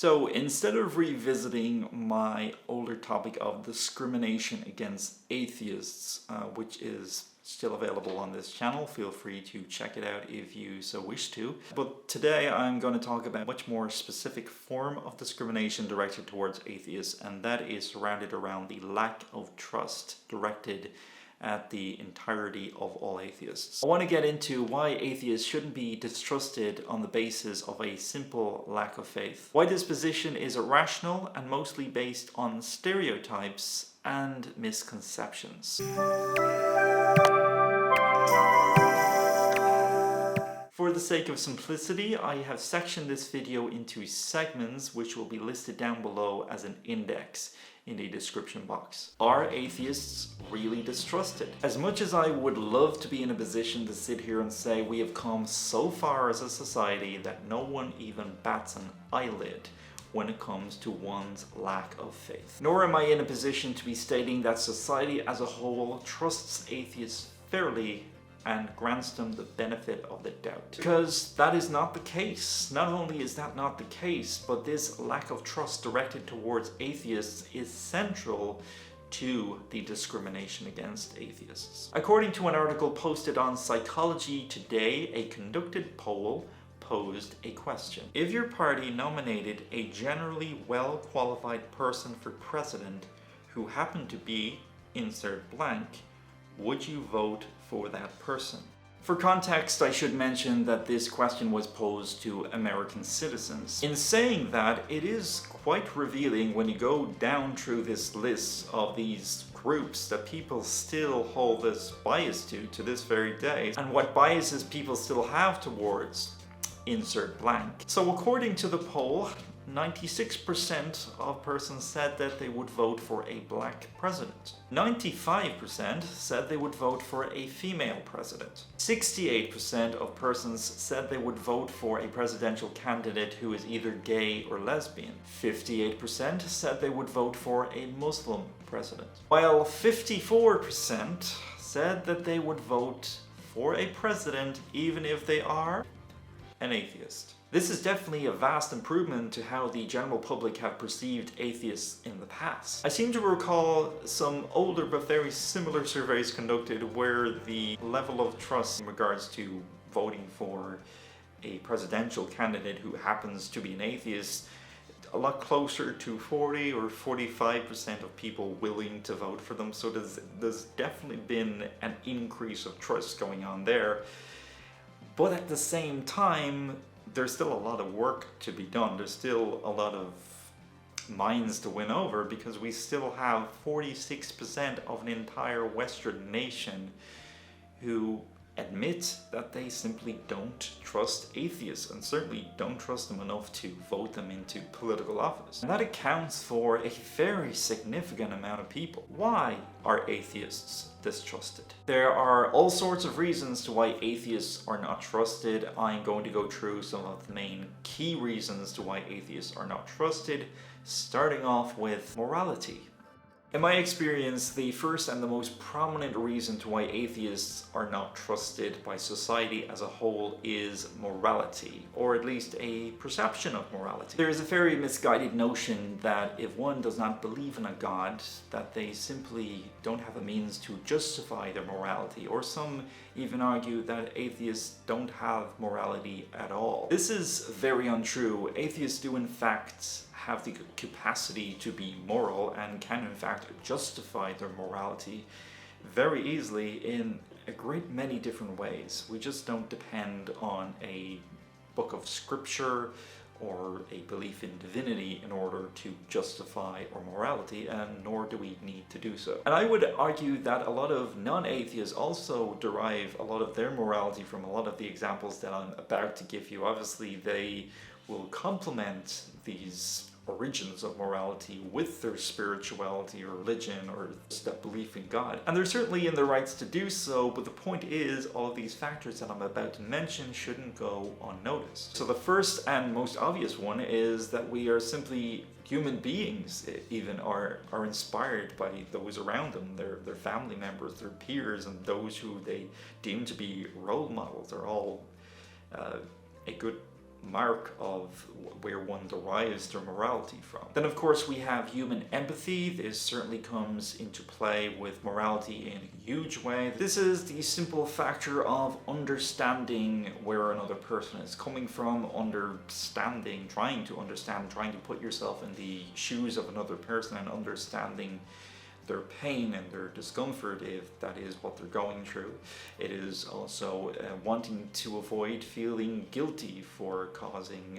So instead of revisiting my older topic of discrimination against atheists, which is still available on this channel, feel free to check it out if you so wish to. But today I'm going to talk about a much more specific form of discrimination directed towards atheists, and that is surrounded around the lack of trust directed at the entirety of all atheists. I want to get into why atheists shouldn't be distrusted on the basis of a simple lack of faith, why this position is irrational and mostly based on stereotypes and misconceptions. For the sake of simplicity, I have sectioned this video into segments which will be listed down below as an index in the description box. Are atheists really distrusted? As much as I would love to be in a position to sit here and say we have come so far as a society that no one even bats an eyelid when it comes to one's lack of faith. Nor am I in a position to be stating that society as a whole trusts atheists fairly and grants them the benefit of the doubt. Because that is not the case. Not only is that not the case, but this lack of trust directed towards atheists is central to the discrimination against atheists. According to an article posted on Psychology Today, a conducted poll posed a question. If your party nominated a generally well-qualified person for president who happened to be insert blank, would you vote for that person? For context, I should mention that this question was posed to American citizens. In saying that, it is quite revealing when you go down through this list of these groups that people still hold this bias to this very day, and what biases people still have towards insert blank. So according to the poll, 96% of persons said that they would vote for a black president. 95% said they would vote for a female president. 68% of persons said they would vote for a presidential candidate who is either gay or lesbian. 58% said they would vote for a Muslim president. While 54% said that they would vote for a president even if they are an atheist. This is definitely a vast improvement to how the general public have perceived atheists in the past. I seem to recall some older but very similar surveys conducted where the level of trust in regards to voting for a presidential candidate who happens to be an atheist a lot closer to 40 or 45% of people willing to vote for them. So there's definitely been an increase of trust going on there. But at the same time, there's still a lot of work to be done. There's still a lot of minds to win over because we still have 46% of an entire Western nation who admit that they simply don't trust atheists and certainly don't trust them enough to vote them into political office. And that accounts for a very significant amount of people. Why are atheists distrusted? There are all sorts of reasons to why atheists are not trusted. I'm going to go through some of the main key reasons to why atheists are not trusted, starting off with morality. In my experience, the first and the most prominent reason to why atheists are not trusted by society as a whole is morality, or at least a perception of morality. There is a very misguided notion that if one does not believe in a god, that they simply don't have a means to justify their morality, or some even argue that atheists don't have morality at all. This is very untrue. Atheists do in fact have the capacity to be moral and can in fact justify their morality very easily in a great many different ways. We just don't depend on a book of scripture or a belief in divinity in order to justify our morality, and nor do we need to do so. And I would argue that a lot of non-atheists also derive a lot of their morality from a lot of the examples that I'm about to give you. Obviously, they will complement these origins of morality with their spirituality or religion or just that belief in God. And they're certainly in their rights to do so, but the point is all of these factors that I'm about to mention shouldn't go unnoticed. So the first and most obvious one is that we are simply human beings, even are inspired by those around them, their family members, their peers, and those who they deem to be role models. They're all a good mark of where one derives their morality from. Then of course we have human empathy. This certainly comes into play with morality in a huge way. This is the simple factor of understanding where another person is coming from, trying to put yourself in the shoes of another person and understanding their pain and their discomfort, if that is what they're going through. It is also wanting to avoid feeling guilty for causing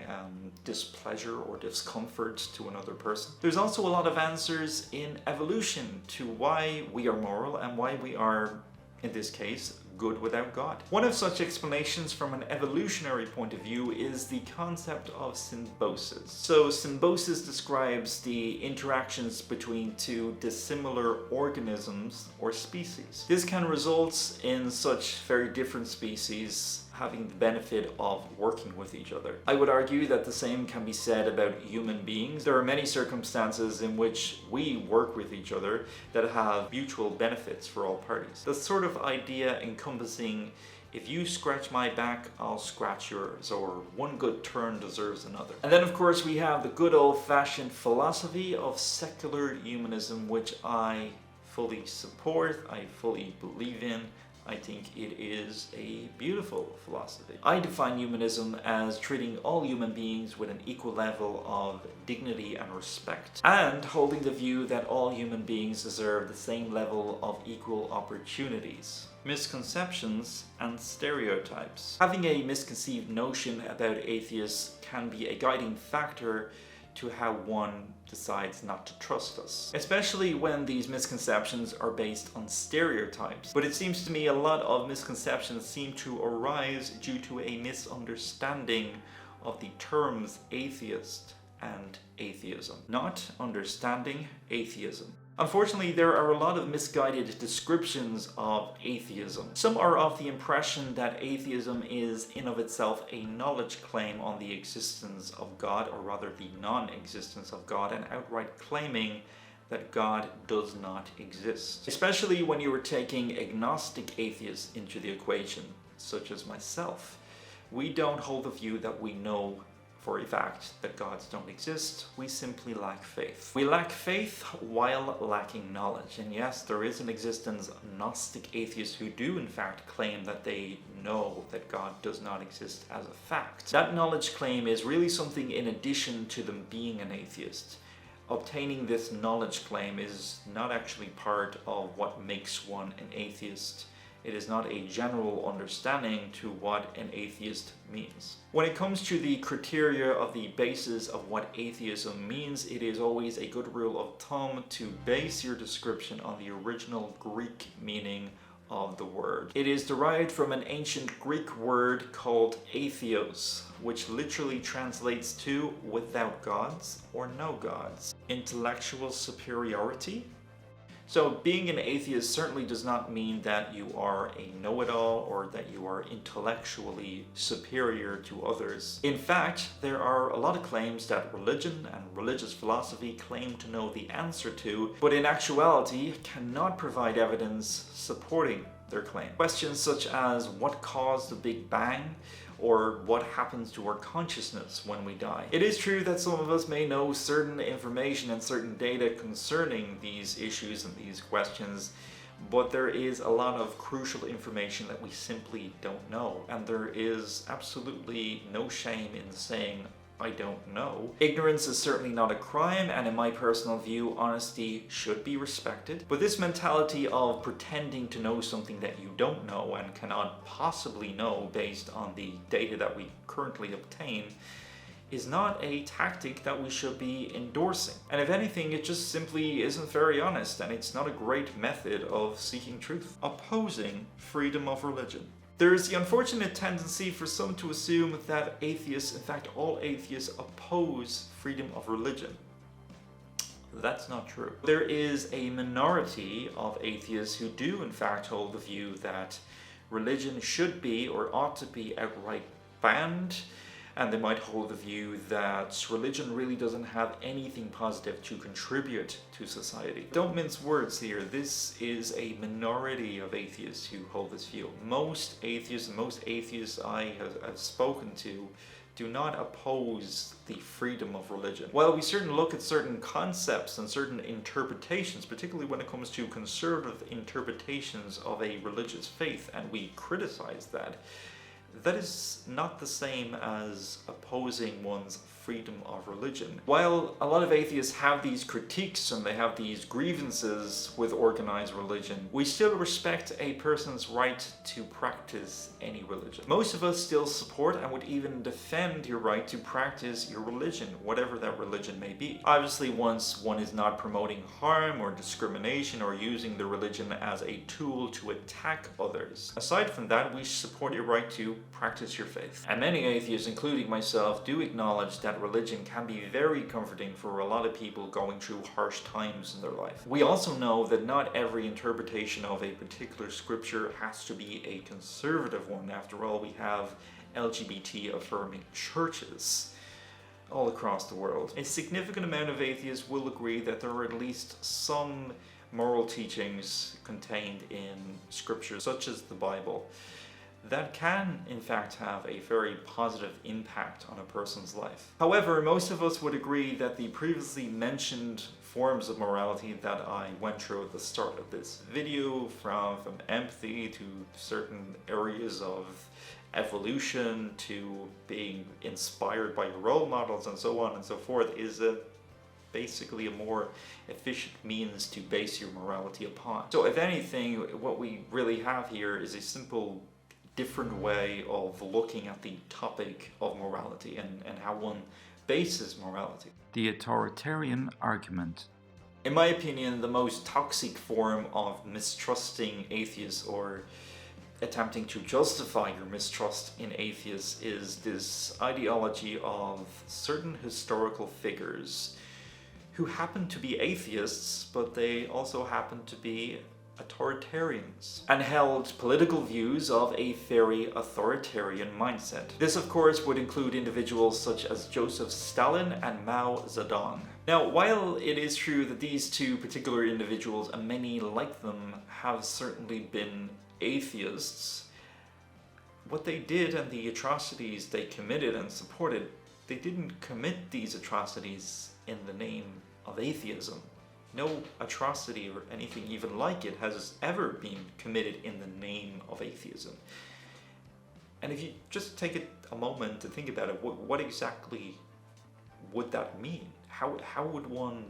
displeasure or discomfort to another person. There's also a lot of answers in evolution to why we are moral and why we are, in this case, good without God. One of such explanations from an evolutionary point of view is the concept of symbiosis. So symbiosis describes the interactions between two dissimilar organisms or species. This can result in such very different species having the benefit of working with each other. I would argue that the same can be said about human beings. There are many circumstances in which we work with each other that have mutual benefits for all parties. The sort of idea encompassing, if you scratch my back, I'll scratch yours, or one good turn deserves another. And then of course we have the good old-fashioned philosophy of secular humanism, which I fully support, I fully believe in. I think it is a beautiful philosophy. I define humanism as treating all human beings with an equal level of dignity and respect, and holding the view that all human beings deserve the same level of equal opportunities. Misconceptions and stereotypes. Having a misconceived notion about atheists can be a guiding factor to how one decides not to trust us, especially when these misconceptions are based on stereotypes. But it seems to me a lot of misconceptions seem to arise due to a misunderstanding of the terms atheist and atheism, not understanding atheism. Unfortunately, there are a lot of misguided descriptions of atheism. Some are of the impression that atheism is in of itself a knowledge claim on the existence of God, or rather the non-existence of God, and outright claiming that God does not exist. Especially when you are taking agnostic atheists into the equation, such as myself. We don't hold the view that we know for a fact that gods don't exist. We simply lack faith. We lack faith while lacking knowledge. And yes, there is in existence Gnostic atheists who do in fact claim that they know that God does not exist as a fact. That knowledge claim is really something in addition to them being an atheist. Obtaining this knowledge claim is not actually part of what makes one an atheist. It is not a general understanding to what an atheist means. When it comes to the criteria of the basis of what atheism means, it is always a good rule of thumb to base your description on the original Greek meaning of the word. It is derived from an ancient Greek word called Atheos, which literally translates to without gods or no gods. Intellectual superiority. So being an atheist certainly does not mean that you are a know-it-all or that you are intellectually superior to others. In fact, there are a lot of claims that religion and religious philosophy claim to know the answer to, but in actuality cannot provide evidence supporting their claim. Questions such as what caused the Big Bang, or what happens to our consciousness when we die. It is true that some of us may know certain information and certain data concerning these issues and these questions, but there is a lot of crucial information that we simply don't know, and there is absolutely no shame in saying, I don't know. Ignorance is certainly not a crime, and in my personal view, honesty should be respected. But this mentality of pretending to know something that you don't know and cannot possibly know based on the data that we currently obtain is not a tactic that we should be endorsing. And if anything, it just simply isn't very honest, and it's not a great method of seeking truth. Opposing freedom of religion. There is the unfortunate tendency for some to assume that atheists, in fact all atheists, oppose freedom of religion. That's not true. There is a minority of atheists who do in fact hold the view that religion should be or ought to be outright banned, and they might hold the view that religion really doesn't have anything positive to contribute to society. Don't mince words here. This is a minority of atheists who hold this view. Most atheists I have spoken to do not oppose the freedom of religion. While we certainly look at certain concepts and certain interpretations, particularly when it comes to conservative interpretations of a religious faith, and we criticize that, that is not the same as opposing one's freedom of religion. While a lot of atheists have these critiques and they have these grievances with organized religion, we still respect a person's right to practice any religion. Most of us still support and would even defend your right to practice your religion, whatever that religion may be. Obviously, once one is not promoting harm or discrimination or using the religion as a tool to attack others. Aside from that, we support your right to practice your faith. And many atheists, including myself, do acknowledge that religion can be very comforting for a lot of people going through harsh times in their life. We also know that not every interpretation of a particular scripture has to be a conservative one. After all, we have LGBT affirming churches all across the world. A significant amount of atheists will agree that there are at least some moral teachings contained in scripture, such as the Bible, that can, in fact, have a very positive impact on a person's life. However, most of us would agree that the previously mentioned forms of morality that I went through at the start of this video, from empathy to certain areas of evolution to being inspired by your role models and so on and so forth, is basically a more efficient means to base your morality upon. So if anything, what we really have here is a simple different way of looking at the topic of morality and how one bases morality. The authoritarian argument. In my opinion, the most toxic form of mistrusting atheists, or attempting to justify your mistrust in atheists, is this ideology of certain historical figures who happen to be atheists, but they also happen to be authoritarians, and held political views of a very authoritarian mindset. This, of course, would include individuals such as Joseph Stalin and Mao Zedong. Now, while it is true that these two particular individuals, and many like them, have certainly been atheists, what they did and the atrocities they committed and supported, they didn't commit these atrocities in the name of atheism. No atrocity or anything even like it has ever been committed in the name of atheism. And if you just take a moment to think about it, what exactly would that mean? How would one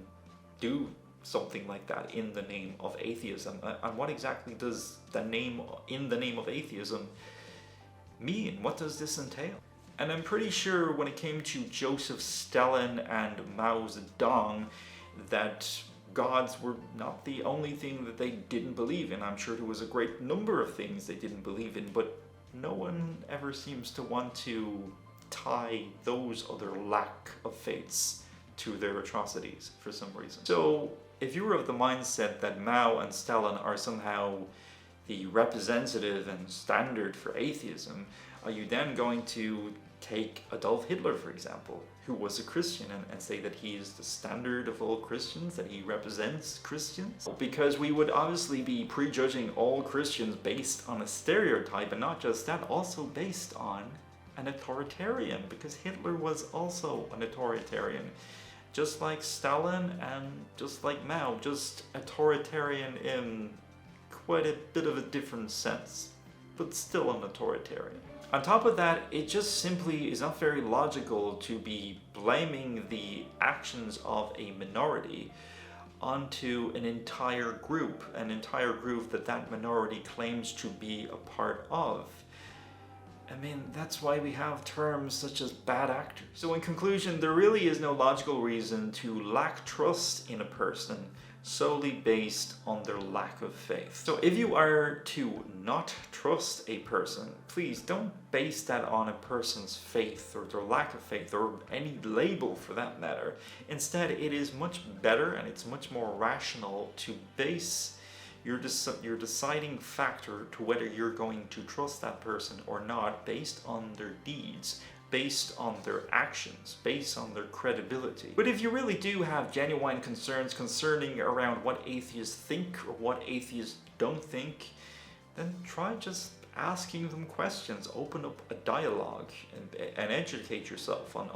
do something like that in the name of atheism? And what exactly does the name "in the name of atheism" mean? What does this entail? And I'm pretty sure when it came to Joseph Stalin and Mao Zedong, that gods were not the only thing that they didn't believe in. I'm sure there was a great number of things they didn't believe in, but no one ever seems to want to tie those other lack of faiths to their atrocities for some reason. So if you were of the mindset that Mao and Stalin are somehow the representative and standard for atheism, are you then going to take Adolf Hitler, for example, who was a Christian, and say that he is the standard of all Christians, that he represents Christians? Because we would obviously be prejudging all Christians based on a stereotype, and not just that, also based on an authoritarian, because Hitler was also an authoritarian. Just like Stalin and just like Mao, just authoritarian in quite a bit of a different sense, but still an authoritarian. On top of that, it just simply is not very logical to be blaming the actions of a minority onto an entire group that minority claims to be a part of. I mean, that's why we have terms such as bad actors. So in conclusion, there really is no logical reason to lack trust in a person solely based on their lack of faith. So if you are to not trust a person, please don't base that on a person's faith or their lack of faith or any label for that matter. Instead, it is much better and it's much more rational to base your deciding factor to whether you're going to trust that person or not based on their deeds, based on their actions, based on their credibility. But if you really do have genuine concerns concerning around what atheists think or what atheists don't think, then try just asking them questions, open up a dialogue, and educate yourself on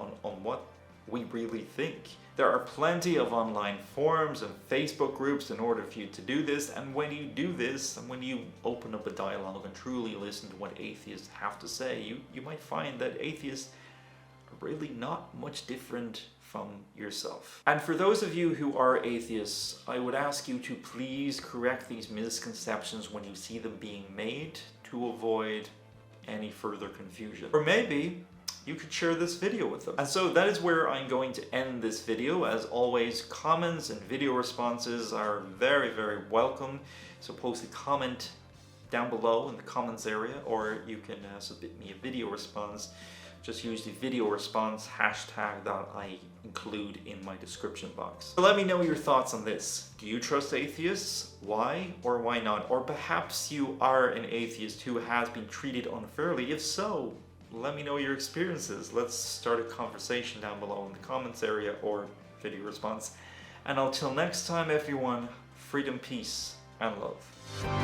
what we really think. There are plenty of online forums and Facebook groups in order for you to do this, and when you do this, and when you open up a dialogue and truly listen to what atheists have to say, you might find that atheists are really not much different from yourself. And for those of you who are atheists, I would ask you to please correct these misconceptions when you see them being made to avoid any further confusion. Or maybe you could share this video with them. And so that is where I'm going to end this video. As always, comments and video responses are very, very welcome. So post a comment down below in the comments area, or you can submit me a video response. Just use the video response hashtag that I include in my description box. So let me know your thoughts on this. Do you trust atheists? Why or why not? Or perhaps you are an atheist who has been treated unfairly. If so, let me know your experiences. Let's start a conversation down below in the comments area or video response. And until next time, everyone, freedom, peace, and love.